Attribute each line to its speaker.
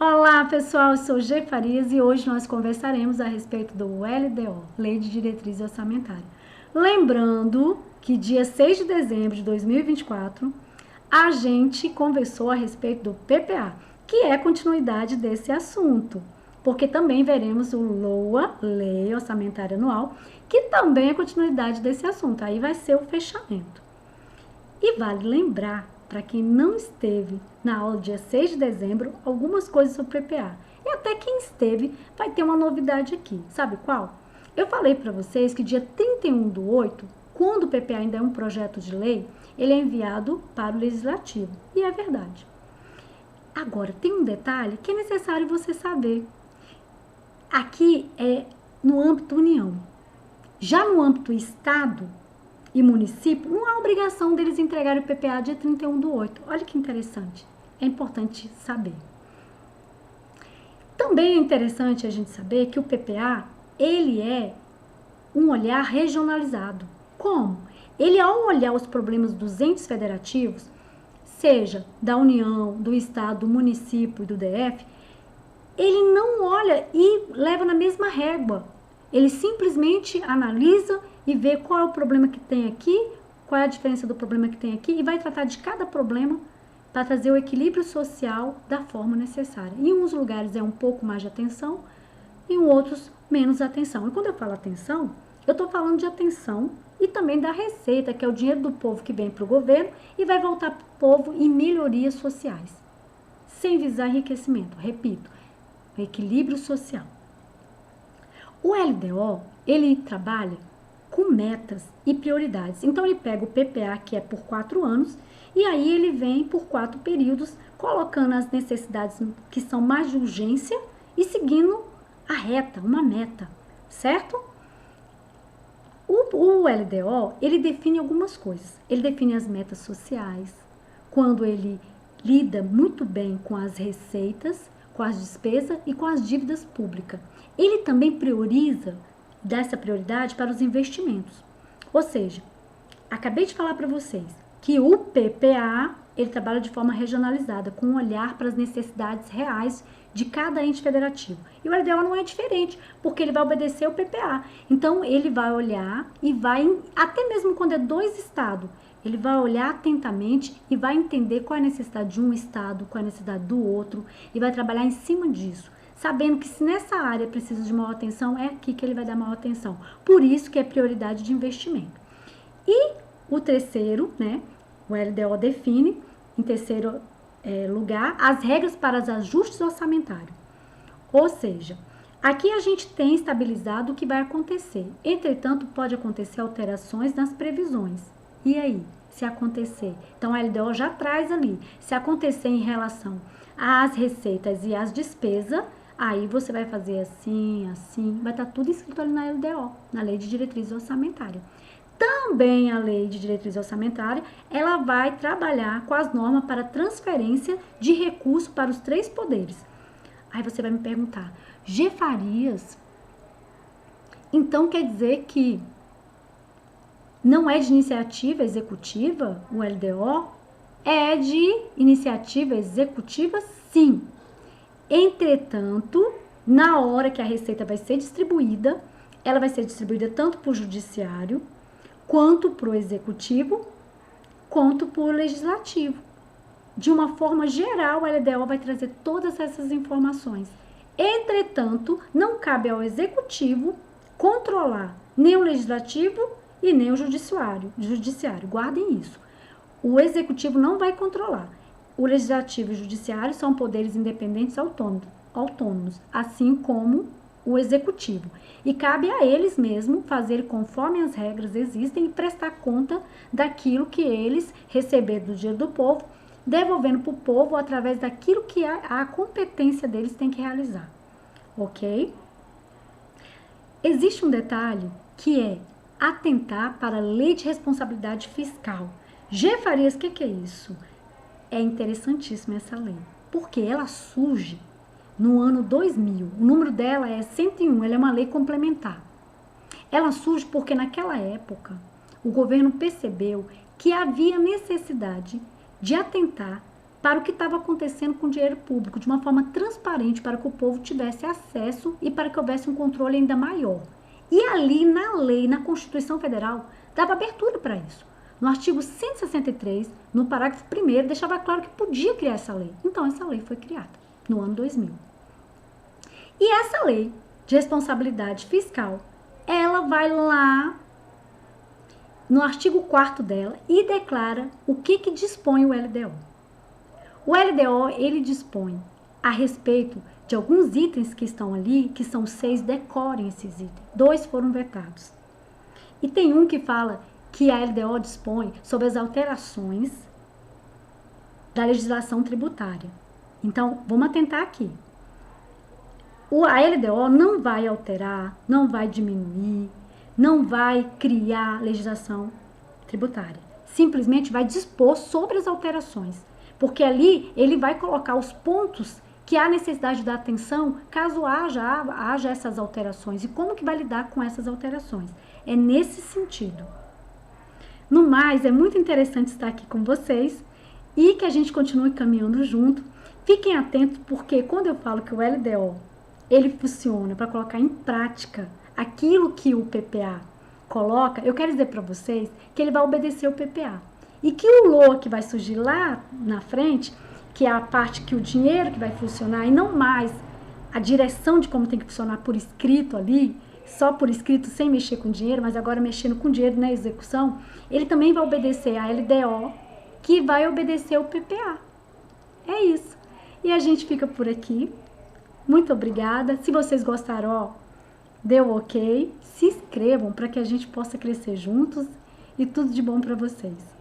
Speaker 1: Olá pessoal, eu sou G. Farias e hoje nós conversaremos a respeito do LDO, Lei de Diretriz Orçamentária. Lembrando que dia 6 de dezembro de 2024, a gente conversou a respeito do PPA, que é continuidade desse assunto, porque também veremos o LOA, Lei Orçamentária Anual, que também é continuidade desse assunto, aí vai ser o fechamento. E vale lembrar, para quem não esteve na aula dia 6 de dezembro, algumas coisas sobre o PPA. E até quem esteve vai ter uma novidade aqui. Sabe qual? Eu falei para vocês que dia 31/8, quando o PPA ainda é um projeto de lei, ele é enviado para o Legislativo. E é verdade. Agora, tem um detalhe que é necessário você saber. Aqui é no âmbito União. Já no âmbito Estado e município, não há obrigação deles entregarem o PPA dia 31/8. Olha que interessante. É importante saber. Também é interessante a gente saber que o PPA, ele é um olhar regionalizado. Como? Ele, ao olhar os problemas dos entes federativos, seja da União, do Estado, do município e do DF, ele não olha e leva na mesma régua. Ele simplesmente analisa e vê qual é o problema que tem aqui, qual é a diferença do problema que tem aqui e vai tratar de cada problema para trazer o equilíbrio social da forma necessária. Em uns lugares é um pouco mais de atenção, em outros menos atenção. E quando eu falo atenção, eu estou falando de atenção e também da receita, que é o dinheiro do povo que vem para o governo e vai voltar para o povo em melhorias sociais, sem visar enriquecimento. Repito, equilíbrio social. O LDO, ele trabalha com metas e prioridades. Então, ele pega o PPA, que é por 4 anos, e aí ele vem por 4 períodos, colocando as necessidades que são mais de urgência e seguindo a reta, uma meta, certo? O LDO, ele define algumas coisas. Ele define as metas sociais, quando ele lida muito bem com as receitas, com as despesas e com as dívidas públicas. Ele também prioriza, dá essa prioridade para os investimentos. Ou seja, acabei de falar para vocês que o PPA, ele trabalha de forma regionalizada, com um olhar para as necessidades reais de cada ente federativo. E o LDO não é diferente, porque ele vai obedecer o PPA. Então, ele vai olhar e vai, até mesmo quando é 2 estados, ele vai olhar atentamente e vai entender qual é a necessidade de um estado, qual é a necessidade do outro, e vai trabalhar em cima disso, sabendo que se nessa área precisa de maior atenção, é aqui que ele vai dar maior atenção. Por isso que é prioridade de investimento. E o terceiro, né, o LDO define, em terceiro lugar, as regras para os ajustes orçamentários. Ou seja, aqui a gente tem estabilizado o que vai acontecer. Entretanto, pode acontecer alterações nas previsões. E aí, se acontecer? Então, a LDO já traz ali. Se acontecer em relação às receitas e às despesas, aí você vai fazer assim, assim, vai estar tudo escrito ali na LDO, na Lei de Diretriz Orçamentária. Também a Lei de Diretriz Orçamentária, ela vai trabalhar com as normas para transferência de recursos para os 3 poderes. Aí você vai me perguntar, G. Farias, então quer dizer que não é de iniciativa executiva o LDO? É de iniciativa executiva, sim. Entretanto, na hora que a receita vai ser distribuída, ela vai ser distribuída tanto para o judiciário, quanto para o executivo, quanto para o legislativo. De uma forma geral, o LDO vai trazer todas essas informações. Entretanto, não cabe ao executivo controlar nem o legislativo e nem o judiciário. Guardem isso. O executivo não vai controlar. O legislativo e o judiciário são poderes independentes autônomos, assim como o executivo. E cabe a eles mesmos fazer conforme as regras existem e prestar conta daquilo que eles receberam do dinheiro do povo, devolvendo para o povo através daquilo que a competência deles tem que realizar. Ok? Existe um detalhe que é atentar para a lei de responsabilidade fiscal. G. Farias, o que é isso? É interessantíssima essa lei, porque ela surge no ano 2000. O número dela é 101, ela é uma lei complementar. Ela surge porque naquela época o governo percebeu que havia necessidade de atentar para o que estava acontecendo com o dinheiro público, de uma forma transparente, para que o povo tivesse acesso e para que houvesse um controle ainda maior. E ali, na lei, na Constituição Federal, dava abertura para isso. No artigo 163, no parágrafo 1º, deixava claro que podia criar essa lei. Então, essa lei foi criada no ano 2000. E essa lei de responsabilidade fiscal, ela vai lá no artigo 4º dela e declara o que dispõe o LDO. O LDO, ele dispõe a respeito de alguns itens que estão ali, que são 6, decorem esses itens. 2 foram vetados. E tem um que fala que a LDO dispõe sobre as alterações da legislação tributária. Então, vamos atentar aqui. A LDO não vai alterar, não vai diminuir, não vai criar legislação tributária. Simplesmente vai dispor sobre as alterações. Porque ali ele vai colocar os pontos que há necessidade da atenção caso haja essas alterações. E como que vai lidar com essas alterações? É nesse sentido. No mais, é muito interessante estar aqui com vocês e que a gente continue caminhando junto. Fiquem atentos, porque quando eu falo que o LDO, ele funciona para colocar em prática aquilo que o PPA coloca, eu quero dizer para vocês que ele vai obedecer o PPA. E que o LOA que vai surgir lá na frente, que é a parte que o dinheiro que vai funcionar e não mais a direção de como tem que funcionar por escrito ali, só por escrito sem mexer com dinheiro, mas agora mexendo com dinheiro na execução, ele também vai obedecer a LDO, que vai obedecer o PPA. É isso. E a gente fica por aqui. Muito obrigada. Se vocês gostaram, ó, deu ok. Se inscrevam para que a gente possa crescer juntos e tudo de bom para vocês.